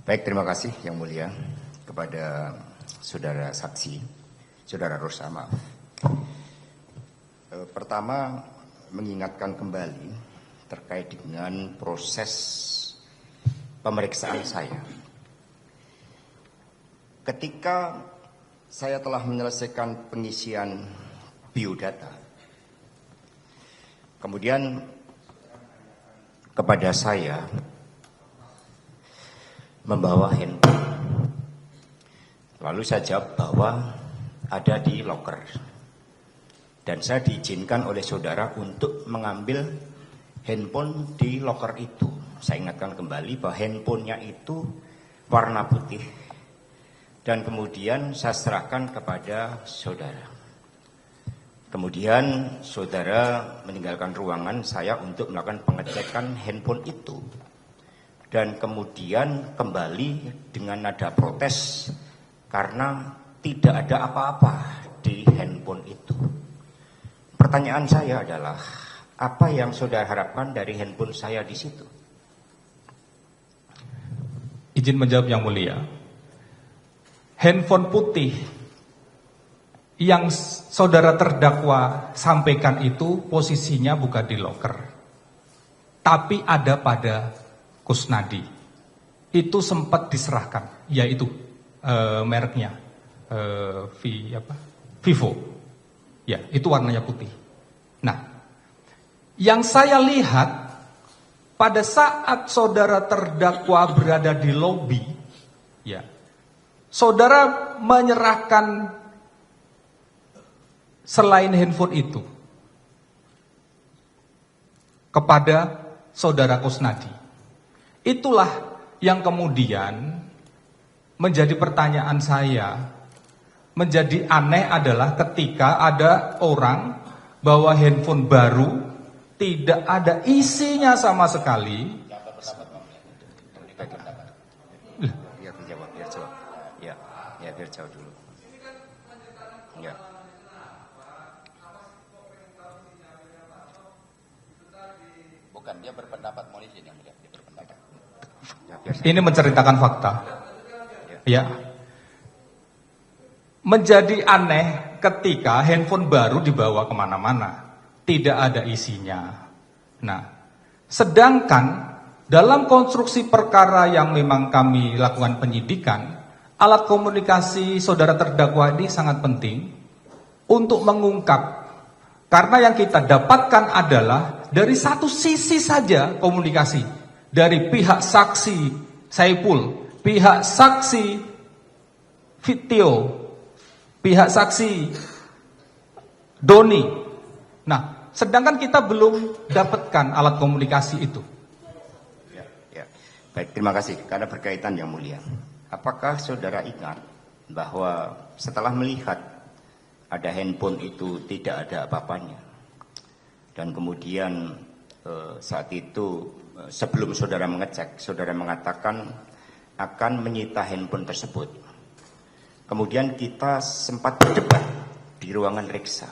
Baik, terima kasih yang mulia kepada saudara saksi, saudara Rosa, maaf. Pertama, mengingatkan kembali terkait dengan proses pemeriksaan saya. Ketika saya telah menyelesaikan pengisian biodata, kemudian kepada saya membawa handphone. Lalu saya jawab bahwa ada di locker. Dan saya diizinkan oleh saudara untuk mengambil handphone di locker itu. Saya ingatkan kembali bahwa handphonenya itu warna putih. Dan kemudian saya serahkan kepada saudara. Kemudian saudara meninggalkan ruangan saya untuk melakukan pengecekan handphone itu. Dan kemudian kembali dengan nada protes karena tidak ada apa-apa di handphone itu. Pertanyaan saya adalah, apa yang saudara harapkan dari handphone saya di situ? Izin menjawab yang mulia. Handphone putih yang saudara terdakwa sampaikan itu posisinya bukan di locker, tapi ada pada Kusnadi. Itu sempat diserahkan, yaitu mereknya Vivo. Ya, itu warnanya putih. Nah, yang saya lihat pada saat saudara terdakwa berada di lobi, ya, saudara menyerahkan selain handphone itu kepada saudara Kusnadi. Itulah yang kemudian menjadi pertanyaan saya. Menjadi aneh adalah ketika ada orang bawa handphone baru, tidak ada isinya sama sekali. Biar dijawab, biar jawab. Ya, biar jawab dulu. Ya. Bukan, dia berpendapat polisi yang melihat, dia berpendapat. Ini menceritakan fakta. Ya. Menjadi aneh ketika handphone baru dibawa kemana-mana, tidak ada isinya. Nah, sedangkan dalam konstruksi perkara yang memang kami lakukan penyidikan, alat komunikasi saudara terdakwa ini sangat penting untuk mengungkap. Karena yang kita dapatkan adalah dari satu sisi saja komunikasi. Dari pihak saksi Saipul, pihak saksi Fitio, pihak saksi Doni. Nah, sedangkan kita belum dapatkan alat komunikasi itu. Ya. Baik, terima kasih. Karena berkaitan yang mulia. Apakah saudara ingat bahwa setelah melihat ada handphone itu tidak ada apa-apanya, dan kemudian saat itu sebelum saudara mengecek, saudara mengatakan akan menyita handphone tersebut. Kemudian kita sempat berdebat di ruangan reksa.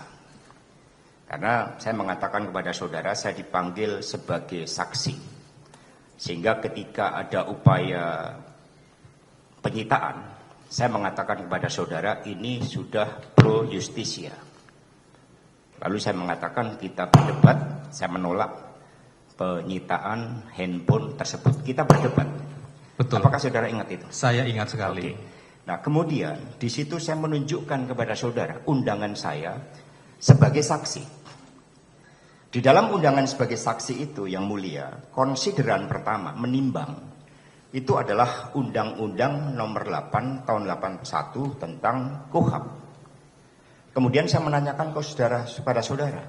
Karena saya mengatakan kepada saudara, saya dipanggil sebagai saksi. Sehingga ketika ada upaya penyitaan, saya mengatakan kepada saudara, ini sudah pro justisia. Lalu saya mengatakan kita berdebat, saya menolak penyitaan handphone tersebut. Kita berdebat. Betul. Apakah saudara ingat itu? Saya ingat sekali. Oke. Nah, kemudian di situ saya menunjukkan kepada saudara undangan saya sebagai saksi. Di dalam undangan sebagai saksi itu yang mulia, konsideran pertama menimbang itu adalah Undang-Undang Nomor 8 Tahun 81 tentang KUHAP. Kemudian saya menanyakan kepada saudara,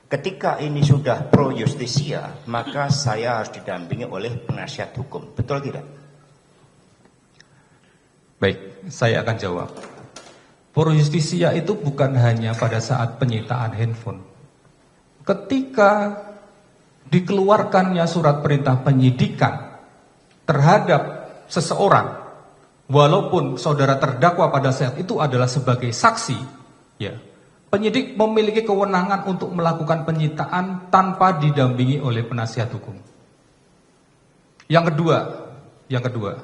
ketika ini sudah pro justisia, maka saya harus didampingi oleh penasihat hukum. Betul tidak? Baik, saya akan jawab. Pro justisia itu bukan hanya pada saat penyitaan handphone. Ketika dikeluarkannya surat perintah penyidikan terhadap seseorang, walaupun saudara terdakwa pada saat itu adalah sebagai saksi, ya, penyidik memiliki kewenangan untuk melakukan penyitaan tanpa didampingi oleh penasihat hukum. Yang kedua,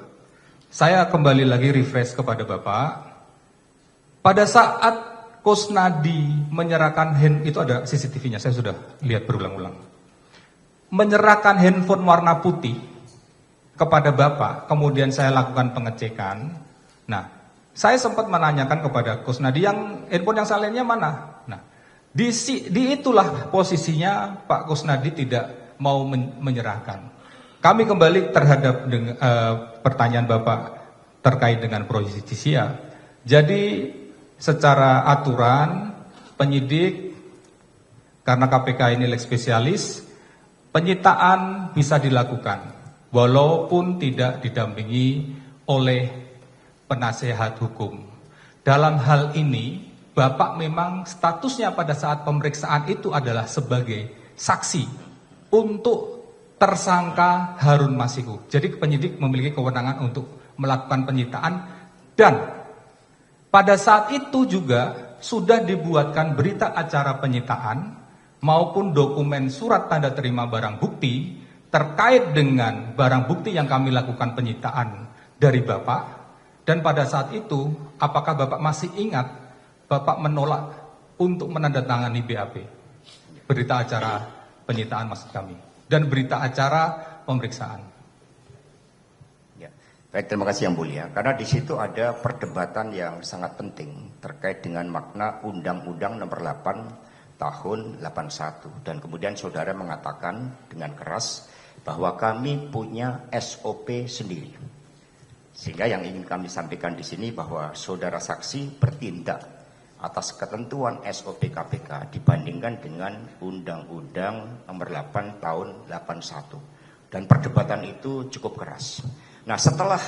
Saya kembali lagi refresh kepada Bapak. Pada saat Kusnadi menyerahkan itu ada CCTV-nya, saya sudah lihat berulang-ulang. Menyerahkan handphone warna putih kepada Bapak, kemudian saya lakukan pengecekan. Nah, saya sempat menanyakan kepada Kusnadi, yang handphone yang salahnya mana? Nah, di itulah posisinya Pak Kusnadi tidak mau menyerahkan. Kami kembali terhadap pertanyaan Bapak terkait dengan pro justisia. Jadi secara aturan penyidik, karena KPK ini leg spesialis, penyitaan bisa dilakukan walaupun tidak didampingi oleh penasehat hukum. Dalam hal ini Bapak memang statusnya pada saat pemeriksaan itu adalah sebagai saksi untuk tersangka Harun Masiku. Jadi penyidik memiliki kewenangan untuk melakukan penyitaan, dan pada saat itu juga sudah dibuatkan berita acara penyitaan maupun dokumen surat tanda terima barang bukti terkait dengan barang bukti yang kami lakukan penyitaan dari Bapak. Dan pada saat itu, apakah Bapak masih ingat Bapak menolak untuk menandatangani BAP, berita acara penyitaan maksud kami, dan berita acara pemeriksaan? Baik, terima kasih Yang Mulia. Karena di situ ada perdebatan yang sangat penting terkait dengan makna Undang-Undang Nomor 8 Tahun 81. Dan kemudian saudara mengatakan dengan keras bahwa kami punya SOP sendiri. Sehingga yang ingin kami sampaikan di sini bahwa saudara saksi bertindak atas ketentuan SOP KPK dibandingkan dengan Undang-Undang Nomor 8 Tahun 81. Dan perdebatan itu cukup keras. Nah, setelah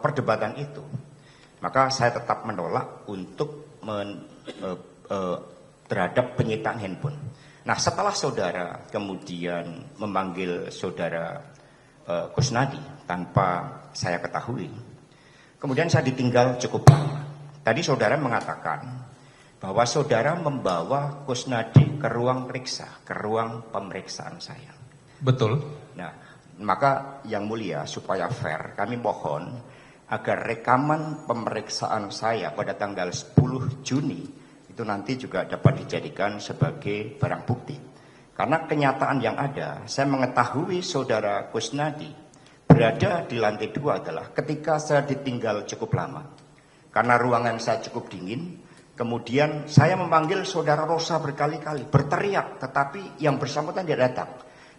perdebatan itu, maka saya tetap menolak untuk terhadap penyitaan handphone. Nah, setelah saudara kemudian memanggil saudara Kusnadi tanpa saya ketahui, kemudian saya ditinggal cukup lama. Tadi saudara mengatakan bahwa saudara membawa Kusnadi ke ruang periksa, ke ruang pemeriksaan saya. Betul. Nah, maka Yang Mulia, supaya fair, kami mohon agar rekaman pemeriksaan saya pada tanggal 10 Juni itu nanti juga dapat dijadikan sebagai barang bukti. Karena kenyataan yang ada, saya mengetahui saudara Kusnadi berada di lantai 2 adalah ketika saya ditinggal cukup lama. Karena ruangan saya cukup dingin, kemudian saya memanggil saudara Rosa berkali-kali, berteriak, tetapi yang bersangkutan tidak datang.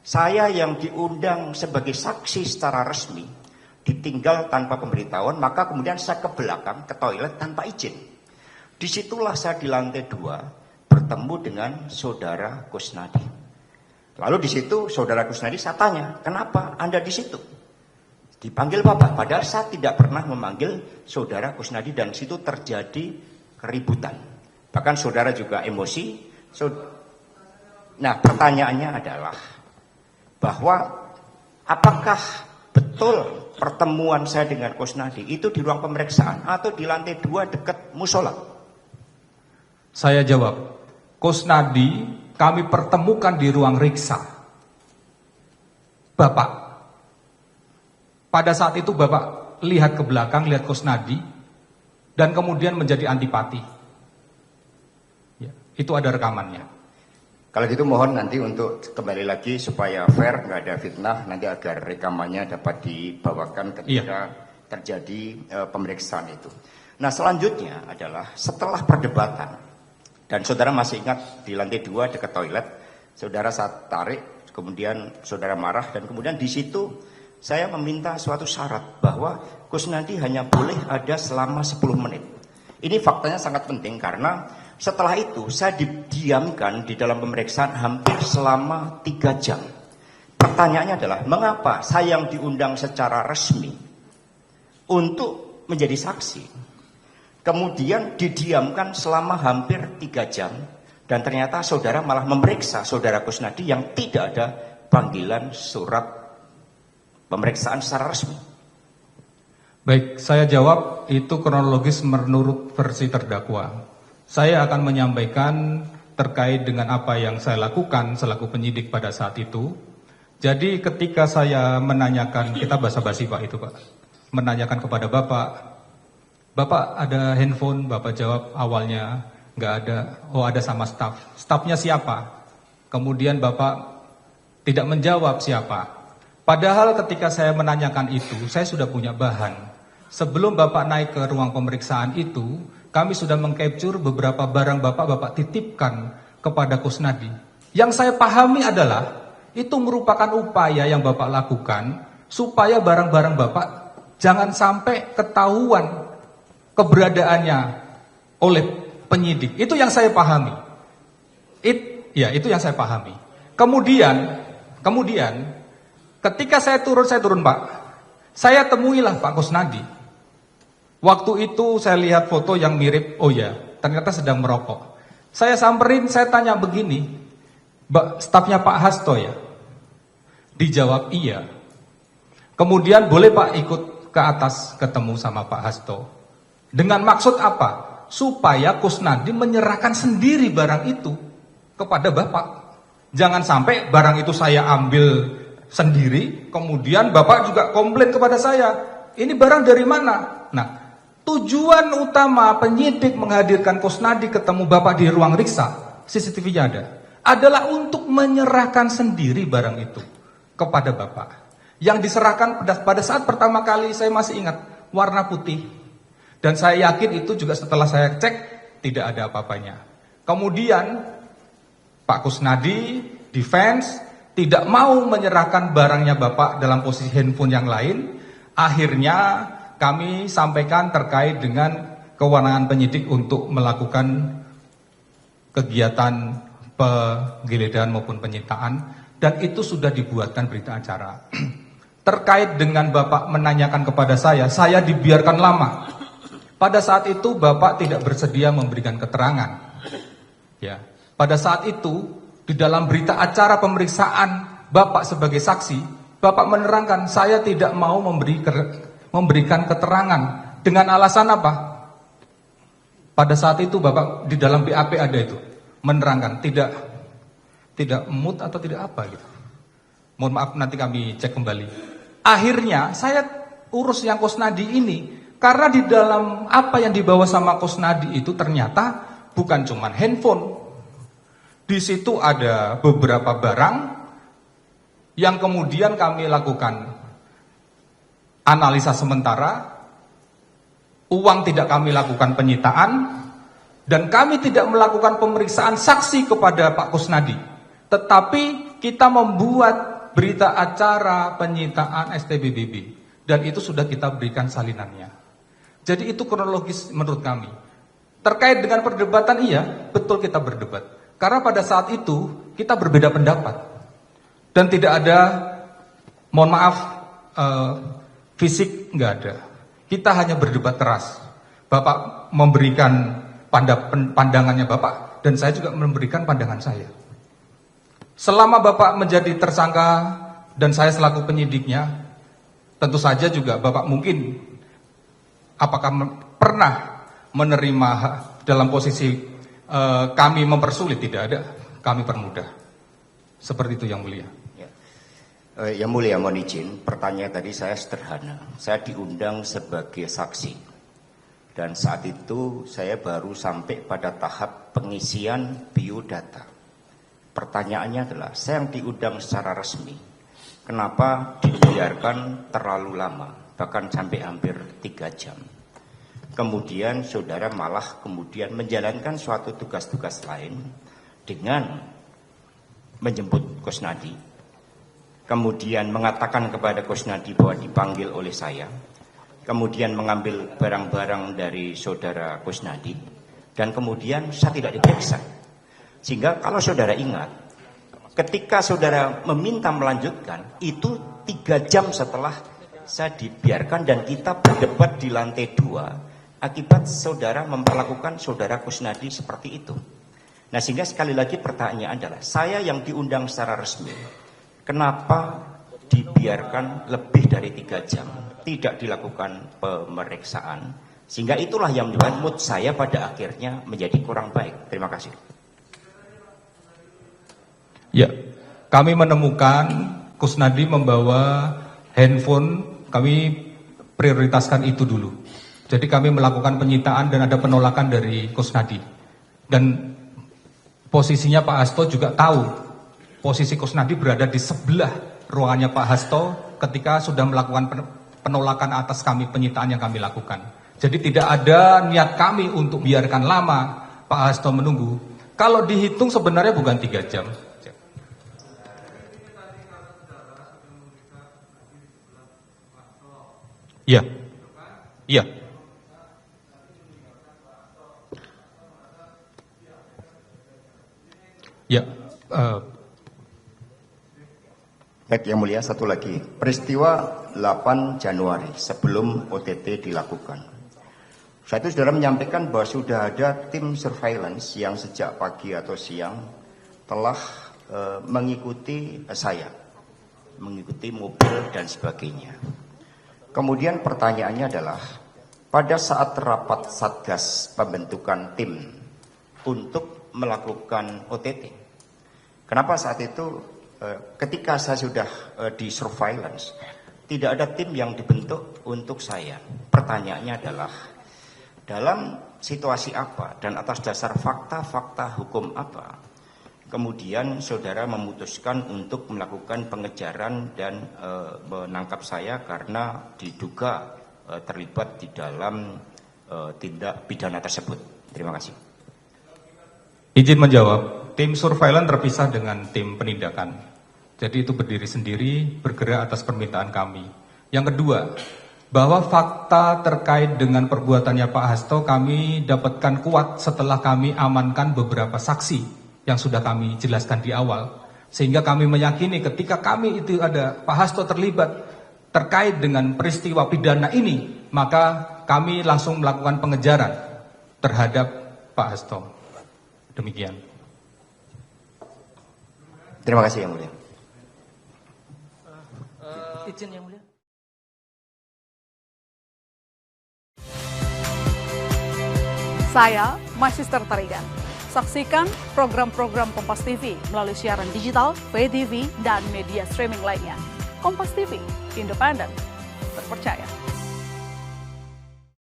Saya yang diundang sebagai saksi secara resmi ditinggal tanpa pemberitahuan, maka kemudian saya ke belakang, ke toilet tanpa izin. Disitulah saya di lantai 2 bertemu dengan saudara Kusnadi. Lalu di situ saudara Kusnadi saya tanya, kenapa Anda di situ? Dipanggil Bapak, padahal saya tidak pernah memanggil saudara Kusnadi, dan situ terjadi keributan. Bahkan saudara juga emosi. Nah, pertanyaannya adalah bahwa apakah betul pertemuan saya dengan Kusnadi itu di ruang pemeriksaan atau di lantai 2 dekat musola? Saya jawab, Kusnadi kami pertemukan di ruang riksa. Bapak, pada saat itu Bapak lihat ke belakang, lihat Kusnadi, dan kemudian menjadi antipati. Ya, itu ada rekamannya. Kalau gitu mohon nanti untuk kembali lagi supaya fair, nggak ada fitnah, nanti agar rekamannya dapat dibawakan ketika terjadi pemeriksaan itu. Nah, selanjutnya adalah setelah perdebatan, dan saudara masih ingat di lantai 2 dekat toilet, saudara saat tarik, kemudian saudara marah, dan kemudian di situ saya meminta suatu syarat bahwa Kusnadi hanya boleh ada selama 10 menit. Ini faktanya sangat penting karena setelah itu saya didiamkan di dalam pemeriksaan hampir selama 3 jam. Pertanyaannya adalah, mengapa saya yang diundang secara resmi untuk menjadi saksi, kemudian didiamkan selama hampir 3 jam, dan ternyata saudara malah memeriksa saudara Kusnadi yang tidak ada panggilan surat pemeriksaan secara resmi? Baik, saya jawab itu kronologis menurut versi terdakwa. Saya akan menyampaikan terkait dengan apa yang saya lakukan selaku penyidik pada saat itu. Jadi ketika saya menanyakan, kita basa-basi Pak itu Pak. menanyakan kepada Bapak, Bapak ada handphone? Bapak jawab awalnya nggak ada. Oh, ada sama staf. Stafnya siapa? Kemudian Bapak tidak menjawab siapa. Padahal ketika saya menanyakan itu, saya sudah punya bahan. Sebelum Bapak naik ke ruang pemeriksaan itu, kami sudah mengcapture beberapa barang Bapak titipkan kepada Kusnadi. Yang saya pahami adalah itu merupakan upaya yang Bapak lakukan supaya barang-barang Bapak jangan sampai ketahuan keberadaannya oleh penyidik. Itu yang saya pahami. Itu yang saya pahami. Kemudian ketika saya turun Pak. Saya temuilah Pak Kusnadi. Waktu itu saya lihat foto yang mirip, oh ya, ternyata sedang merokok. Saya samperin, saya tanya begini, stafnya Pak Hasto ya? Dijawab iya. Kemudian boleh Pak ikut ke atas ketemu sama Pak Hasto. Dengan maksud apa? Supaya Kusnadi menyerahkan sendiri barang itu kepada Bapak. Jangan sampai barang itu saya ambil sendiri, kemudian Bapak juga komplain kepada saya. Ini barang dari mana? Nah, tujuan utama penyidik menghadirkan Kusnadi ketemu Bapak di ruang riksa, CCTV-nya ada, adalah untuk menyerahkan sendiri barang itu kepada Bapak. Yang diserahkan pada saat pertama kali saya masih ingat, warna putih. Dan saya yakin itu juga setelah saya cek, tidak ada apa-apanya. Kemudian Pak Kusnadi, defense, tidak mau menyerahkan barangnya Bapak dalam posisi handphone yang lain. Akhirnya kami sampaikan terkait dengan kewenangan penyidik untuk melakukan kegiatan penggeledahan maupun penyitaan, dan itu sudah dibuatkan berita acara. Terkait dengan Bapak menanyakan kepada saya dibiarkan lama. Pada saat itu Bapak tidak bersedia memberikan keterangan. Ya, pada saat itu di dalam berita acara pemeriksaan Bapak sebagai saksi, Bapak menerangkan saya tidak mau memberikan keterangan. Dengan alasan apa? Pada saat itu Bapak di dalam BAP ada itu menerangkan tidak mood atau tidak apa gitu. Mohon maaf, nanti kami cek kembali. Akhirnya saya urus yang Kusnadi ini karena di dalam apa yang dibawa sama Kusnadi itu ternyata bukan cuma handphone. Di situ ada beberapa barang yang kemudian kami lakukan analisa sementara. Uang tidak kami lakukan penyitaan, dan kami tidak melakukan pemeriksaan saksi kepada Pak Kusnadi. Tetapi kita membuat berita acara penyitaan STBBB, dan itu sudah kita berikan salinannya. Jadi itu kronologis menurut kami. Terkait dengan perdebatan, iya, betul kita berdebat. Karena pada saat itu kita berbeda pendapat. Dan tidak ada, mohon maaf, fisik nggak ada. Kita hanya berdebat keras. Bapak memberikan pandangannya Bapak, dan saya juga memberikan pandangan saya. Selama Bapak menjadi tersangka dan saya selaku penyidiknya, tentu saja juga Bapak mungkin apakah pernah menerima dalam posisi kami mempersulit? Tidak ada, kami permudah. Seperti itu Yang Mulia. Yang Mulia, mohon izin, pertanyaan tadi saya sederhana. Saya diundang sebagai saksi, dan saat itu saya baru sampai pada tahap pengisian biodata. Pertanyaannya adalah, saya yang diundang secara resmi, kenapa dibiarkan terlalu lama, bahkan sampai hampir 3 jam. Kemudian saudara malah kemudian menjalankan suatu tugas-tugas lain dengan menjemput Kusnadi. Kemudian mengatakan kepada Kusnadi bahwa dipanggil oleh saya. Kemudian mengambil barang-barang dari saudara Kusnadi. Dan kemudian saya tidak diperiksa. Sehingga kalau saudara ingat, ketika saudara meminta melanjutkan, itu 3 jam setelah saya dibiarkan dan kita berdebat di lantai 2 akibat saudara memperlakukan saudara Kusnadi seperti itu. Nah, sehingga sekali lagi pertanyaan adalah, saya yang diundang secara resmi, kenapa dibiarkan lebih dari 3 jam, tidak dilakukan pemeriksaan, sehingga itulah yang menyebabkan mood saya pada akhirnya menjadi kurang baik. Terima kasih. Ya, kami menemukan Kusnadi membawa handphone, kami prioritaskan itu dulu. Jadi kami melakukan penyitaan dan ada penolakan dari Kusnadi. Dan posisinya Pak Hasto juga tahu, posisi Kusnadi berada di sebelah ruangannya Pak Hasto ketika sudah melakukan penolakan atas kami penyitaan yang kami lakukan. Jadi tidak ada niat kami untuk biarkan lama Pak Hasto menunggu. Kalau dihitung sebenarnya bukan 3 jam. Iya. Iya. Ya. Baik, Yang Mulia, satu lagi. Peristiwa 8 Januari sebelum OTT dilakukan. Saya itu saudara menyampaikan bahwa sudah ada tim surveillance yang sejak pagi atau siang telah mengikuti saya, mengikuti mobil dan sebagainya. Kemudian pertanyaannya adalah, pada saat rapat Satgas pembentukan tim untuk melakukan OTT, kenapa saat itu ketika saya sudah di surveillance, tidak ada tim yang dibentuk untuk saya? Pertanyaannya adalah, dalam situasi apa dan atas dasar fakta-fakta hukum apa kemudian saudara memutuskan untuk melakukan pengejaran dan menangkap saya karena diduga terlibat di dalam tindak pidana tersebut? Terima kasih. Izin menjawab, tim surveillance terpisah dengan tim penindakan. Jadi itu berdiri sendiri, bergerak atas permintaan kami. Yang kedua, bahwa fakta terkait dengan perbuatannya Pak Hasto kami dapatkan kuat setelah kami amankan beberapa saksi yang sudah kami jelaskan di awal. Sehingga kami meyakini ketika kami itu ada Pak Hasto terlibat terkait dengan peristiwa pidana ini, maka kami langsung melakukan pengejaran terhadap Pak Hasto. Demikian. Terima kasih Yang Mulia. Izin Yang Mulia. Saya Magister Tarigan. Saksikan program-program Kompas TV melalui siaran digital, pay TV, dan media streaming lainnya. Kompas TV, independen, terpercaya.